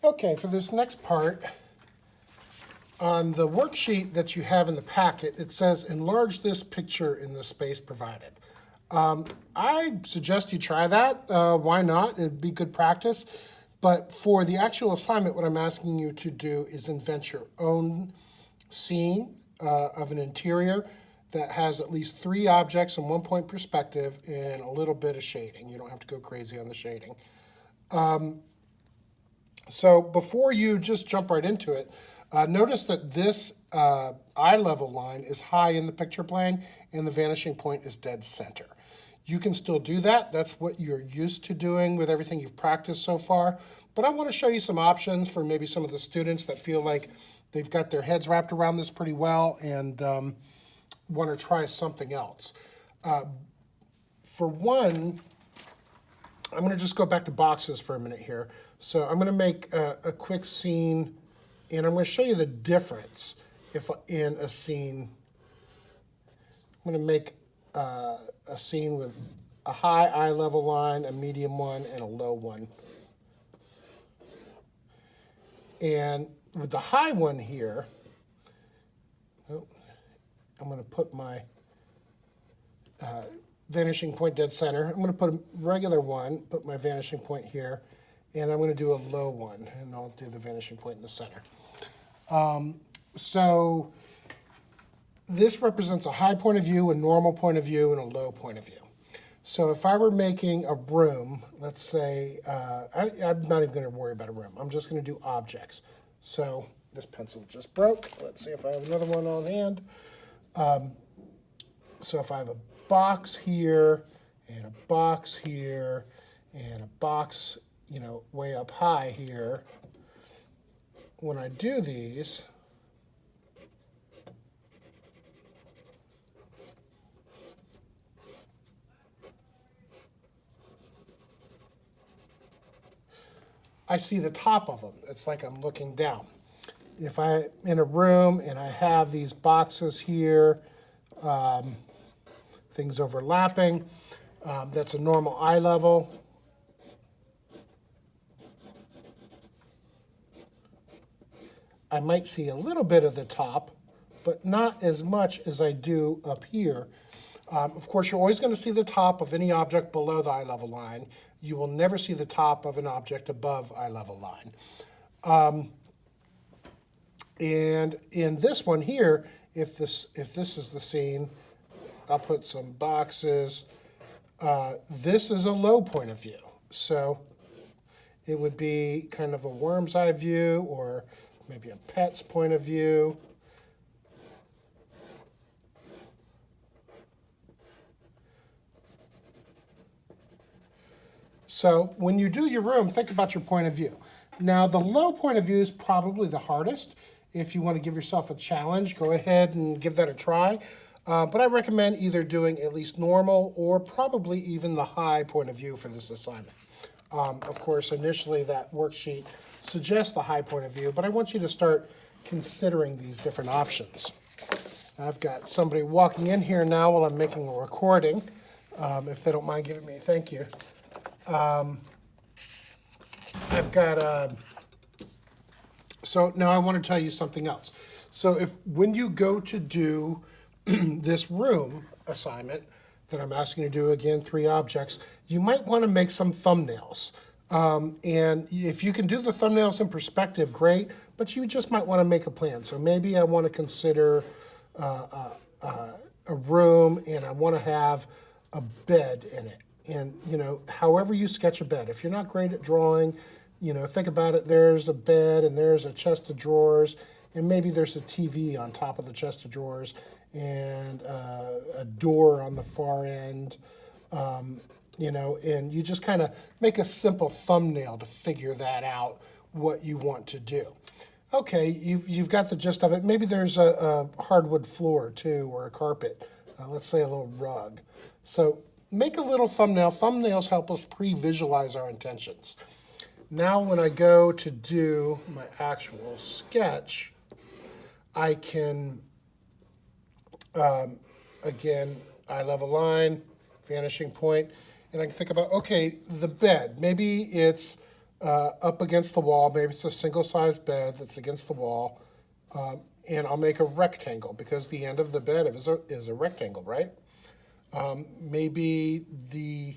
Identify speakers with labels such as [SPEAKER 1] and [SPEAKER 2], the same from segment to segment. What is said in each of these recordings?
[SPEAKER 1] Okay, for this next part, on the worksheet that you have in the packet, it says enlarge this picture in the space provided. I suggest you try that. Why not? It'd be good practice. But for the actual assignment, what I'm asking you to do is invent your own scene of an interior that has at least 3 objects in 1-point perspective and a little bit of shading. You don't have to go crazy on the shading. So before you just jump right into it, notice that this eye level line is high in the picture plane and the vanishing point is dead center. You can still do that. That's what you're used to doing with everything you've practiced so far. But I want to show you some options for maybe some of the students that feel like they've got their heads wrapped around this pretty well and want to try something else. For one, I'm going to just go back to boxes for a minute here. So I'm going to make a quick scene, and I'm going to show you the difference if in a scene. I'm going to make a scene with a high eye level line, a medium one, and a low one. And with the high one here, I'm going to put my vanishing point dead center. I'm going to put a regular one, put my vanishing point here, and I'm going to do a low one, and I'll do the vanishing point in the center. So this represents a high point of view, a normal point of view, and a low point of view. So if I were making a room, let's say, I'm not even going to worry about a room. I'm just going to do objects. So this pencil just broke. Let's see if I have another one on hand. So if I have a box here, and a box here, and a box, way up high here, when I do these, I see the top of them. It's like I'm looking down. If I'm in a room and I have these boxes here, things overlapping, that's a normal eye level. I might see a little bit of the top, but not as much as I do up here. Of course, you're always going to see the top of any object below the eye level line. You will never see the top of an object above eye level line. And in this one here, if this is the scene, I'll put some boxes. This is a low point of view. So it would be kind of a worm's eye view or maybe a pet's point of view. So when you do your room, think about your point of view. Now, the low point of view is probably the hardest. If you want to give yourself a challenge, go ahead and give that a try. But I recommend either doing at least normal or probably even the high point of view for this assignment. Of course, initially that worksheet suggests the high point of view, but I want you to start considering these different options. I've got somebody walking in here now while I'm making a recording, if they don't mind giving me, thank you. I've got so now I want to tell you something else. So when you go to do this room assignment that I'm asking you to do, again, 3 objects, you might want to make some thumbnails. And if you can do the thumbnails in perspective, great, but you just might want to make a plan. So maybe I want to consider a room and I want to have a bed in it. And, however you sketch a bed, if you're not great at drawing, think about it. There's a bed and there's a chest of drawers and maybe there's a TV on top of the chest of drawers and a door on the far end, and you just kind of make a simple thumbnail to figure that out, what you want to do. Okay, you've got the gist of it. Maybe there's a hardwood floor too, or a carpet, let's say a little rug. So make a little thumbnail. Thumbnails help us pre-visualize our intentions. Now when I go to do my actual sketch, I can, again, eye level line, vanishing point, and I can think about, okay, the bed. Maybe it's up against the wall. Maybe it's a single-sized bed that's against the wall. And I'll make a rectangle because the end of the bed is a rectangle, right? Maybe the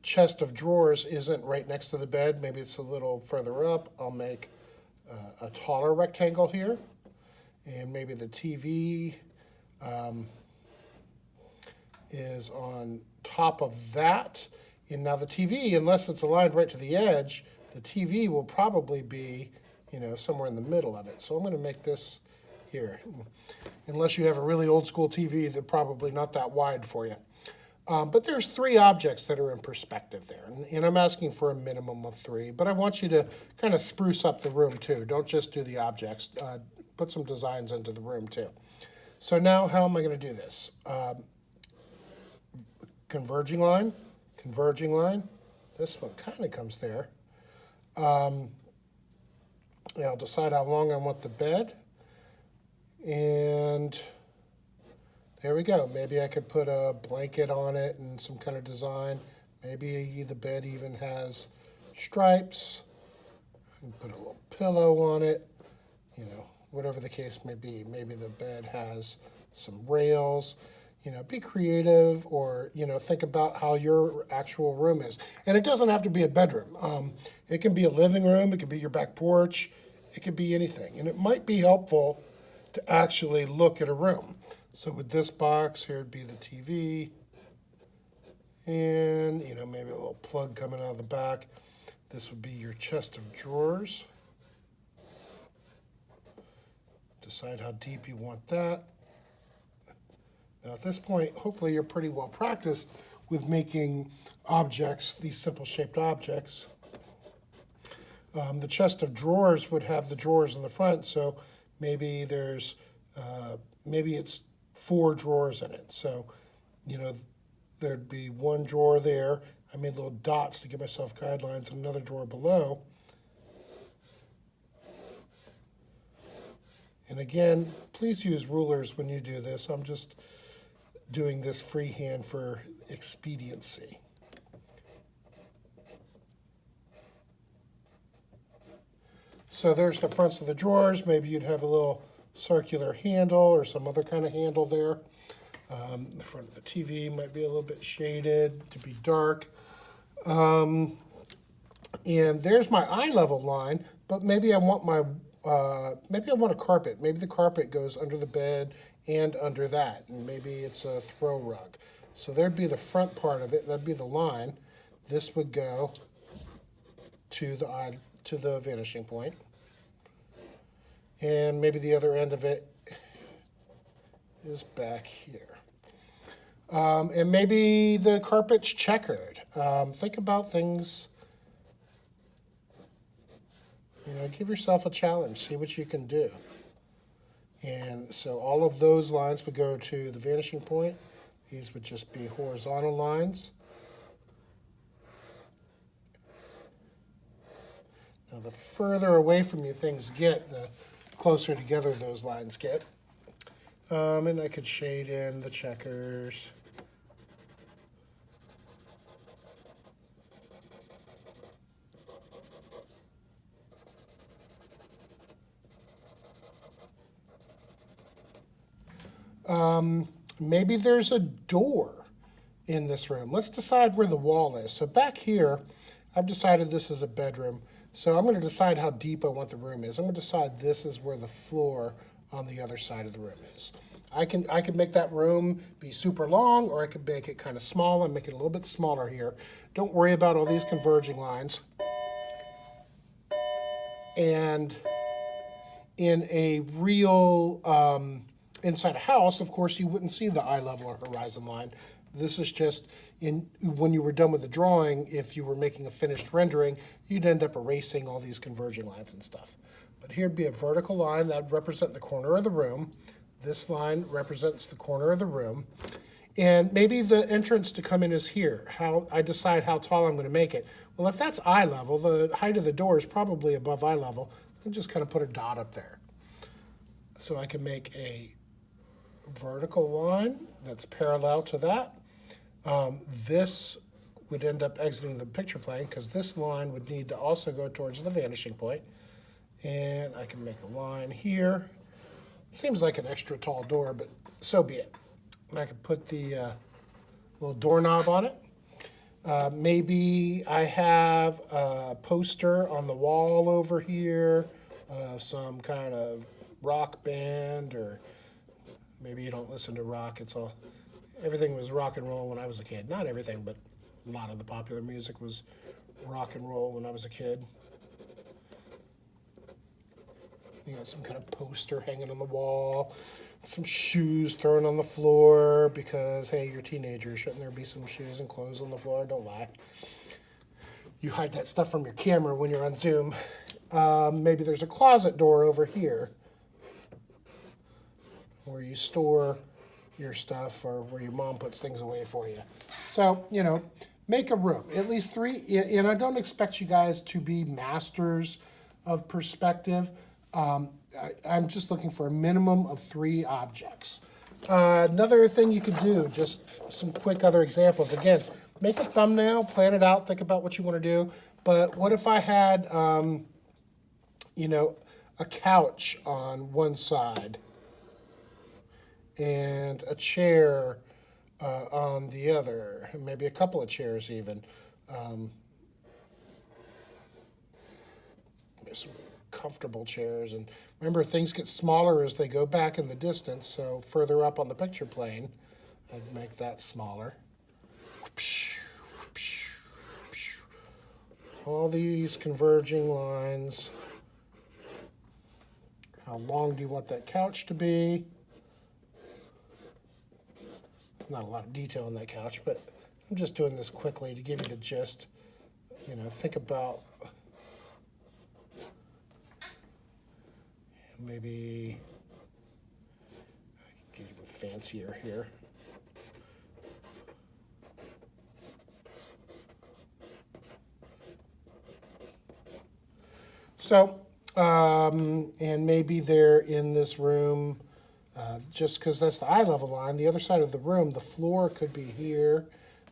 [SPEAKER 1] chest of drawers isn't right next to the bed. Maybe it's a little further up. I'll make a taller rectangle here. And maybe the TV is on top of that. And now the TV, unless it's aligned right to the edge, the TV will probably be, somewhere in the middle of it. So I'm going to make this here. Unless you have a really old school TV, they're probably not that wide for you. But there's 3 objects that are in perspective there. And I'm asking for a minimum of 3. But I want you to kind of spruce up the room too. Don't just do the objects. Put some designs into the room too. So now how am I going to do this? Converging line. This one kind of comes there. And I'll decide how long I want the bed. And there we go. Maybe I could put a blanket on it and some kind of design. Maybe the bed even has stripes. And put a little pillow on it. Whatever the case may be. Maybe the bed has some rails. Be creative, or, think about how your actual room is. And it doesn't have to be a bedroom. It can be a living room. It could be your back porch. It could be anything. And it might be helpful to actually look at a room. So with this box, here would be the TV. And, maybe a little plug coming out of the back. This would be your chest of drawers. Decide how deep you want that. Now at this point, hopefully you're pretty well practiced with making objects, these simple shaped objects. The chest of drawers would have the drawers in the front, so maybe maybe it's 4 drawers in it. So, there'd be 1 drawer there. I made little dots to give myself guidelines, and another drawer below. And again, please use rulers when you do this. I'm just doing this freehand for expediency. So there's the fronts of the drawers. Maybe you'd have a little circular handle or some other kind of handle there. The front of the TV might be a little bit shaded to be dark. And there's my eye level line, but maybe I want a carpet. Maybe the carpet goes under the bed and under that, and maybe it's a throw rug. So there'd be the front part of it. That'd be the line. This would go to the vanishing point, and maybe the other end of it is back here. And maybe the carpet's checkered. Think about things. Give yourself a challenge. See what you can do. And so all of those lines would go to the vanishing point. These would just be horizontal lines. Now, the further away from you things get, the closer together those lines get. And I could shade in the checkers. Maybe there's a door in this room. Let's decide where the wall is. So back here, I've decided this is a bedroom. So I'm going to decide how deep I want the room is. I'm going to decide this is where the floor on the other side of the room is. I can make that room be super long, or I could make it kind of small and make it a little bit smaller here. Don't worry about all these converging lines. And in a real inside a house, of course, you wouldn't see the eye level or horizon line. This is just when you were done with the drawing, if you were making a finished rendering, you'd end up erasing all these converging lines and stuff. But here'd be a vertical line that would represent the corner of the room. This line represents the corner of the room. And maybe the entrance to come in is here. How I decide how tall I'm going to make it. Well, if that's eye level, the height of the door is probably above eye level. I can just kind of put a dot up there. So I can make a vertical line that's parallel to that. This would end up exiting the picture plane because this line would need to also go towards the vanishing point. And I can make a line here. Seems like an extra tall door, but so be it. And I can put the little doorknob on it. Maybe I have a poster on the wall over here, some kind of rock band, or maybe you don't listen to rock. Everything was rock and roll when I was a kid. Not everything, but a lot of the popular music was rock and roll when I was a kid. You got some kind of poster hanging on the wall, some shoes thrown on the floor because, hey, you're a teenager. Shouldn't there be some shoes and clothes on the floor? Don't lie. You hide that stuff from your camera when you're on Zoom. Maybe there's a closet door over here where you store your stuff or where your mom puts things away for you. So, make a room. At least 3, and I don't expect you guys to be masters of perspective. I'm just looking for a minimum of 3 objects. Another thing you could do, just some quick other examples. Again, make a thumbnail, plan it out, think about what you want to do. But what if I had, a couch on one side and a chair on the other, maybe a couple of chairs even. Some comfortable chairs, and remember, things get smaller as they go back in the distance, so further up on the picture plane I'd make that smaller. All these converging lines. How long do you want that couch to be? Not a lot of detail in that couch, but I'm just doing this quickly to give you the gist. Think about maybe I can get even fancier here. So, and maybe they're in this room, just because that's the eye level line. The other side of the room, the floor could be here.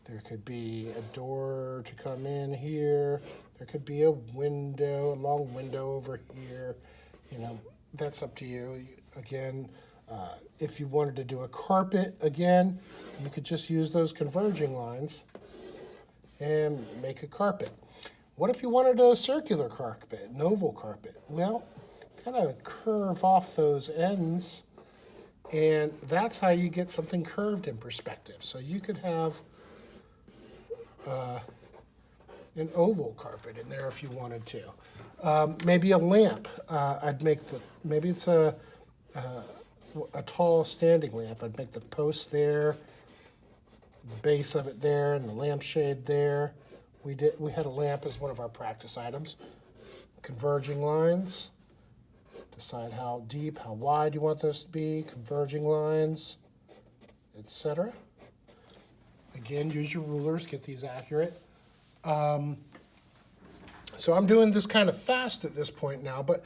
[SPEAKER 1] There could be a door to come in here. There could be a window, a long window over here. That's up to you. Again, if you wanted to do a carpet, again, you could just use those converging lines and make a carpet. What if you wanted a circular carpet, an oval carpet? Well, kind of curve off those ends, and that's how you get something curved in perspective. So you could have an oval carpet in there if you wanted to. Maybe a lamp. Maybe it's a tall standing lamp. I'd make the post there, the base of it there, and the lampshade there. We had a lamp as one of our practice items. Converging lines. Decide how deep, how wide you want those to be. Converging lines, etc. Again, use your rulers, get these accurate. So I'm doing this kind of fast at this point now, but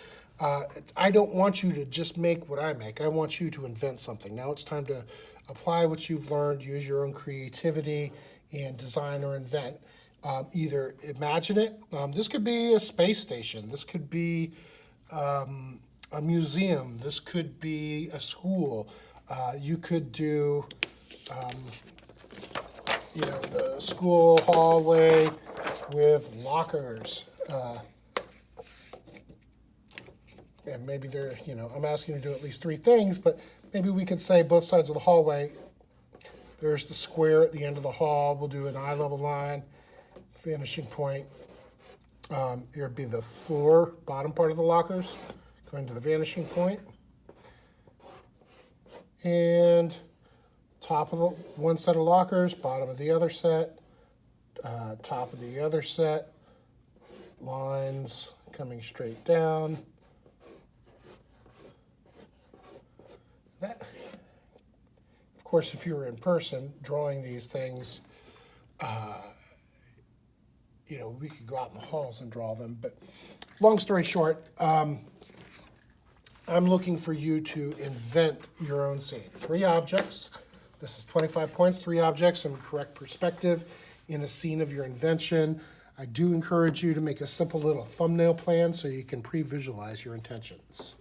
[SPEAKER 1] I don't want you to just make what I make. I want you to invent something. Now it's time to apply what you've learned, use your own creativity, and design or invent. Either imagine it. This could be a space station. This could be a museum. This could be a school. You could do, the school hallway with lockers. And maybe I'm asking you to do at least 3 things, but maybe we could say both sides of the hallway. There's the square at the end of the hall. We'll do an eye level line, vanishing point. Here would be the floor, bottom part of the lockers, going to the vanishing point. And top of the one set of lockers, bottom of the other set, top of the other set, lines coming straight down. That, of course, if you were in person drawing these things, we could go out in the halls and draw them. But long story short, I'm looking for you to invent your own scene. 3 objects. This is 25 points, 3 objects in correct perspective. in a scene of your invention. I do encourage you to make a simple little thumbnail plan so you can pre-visualize your intentions.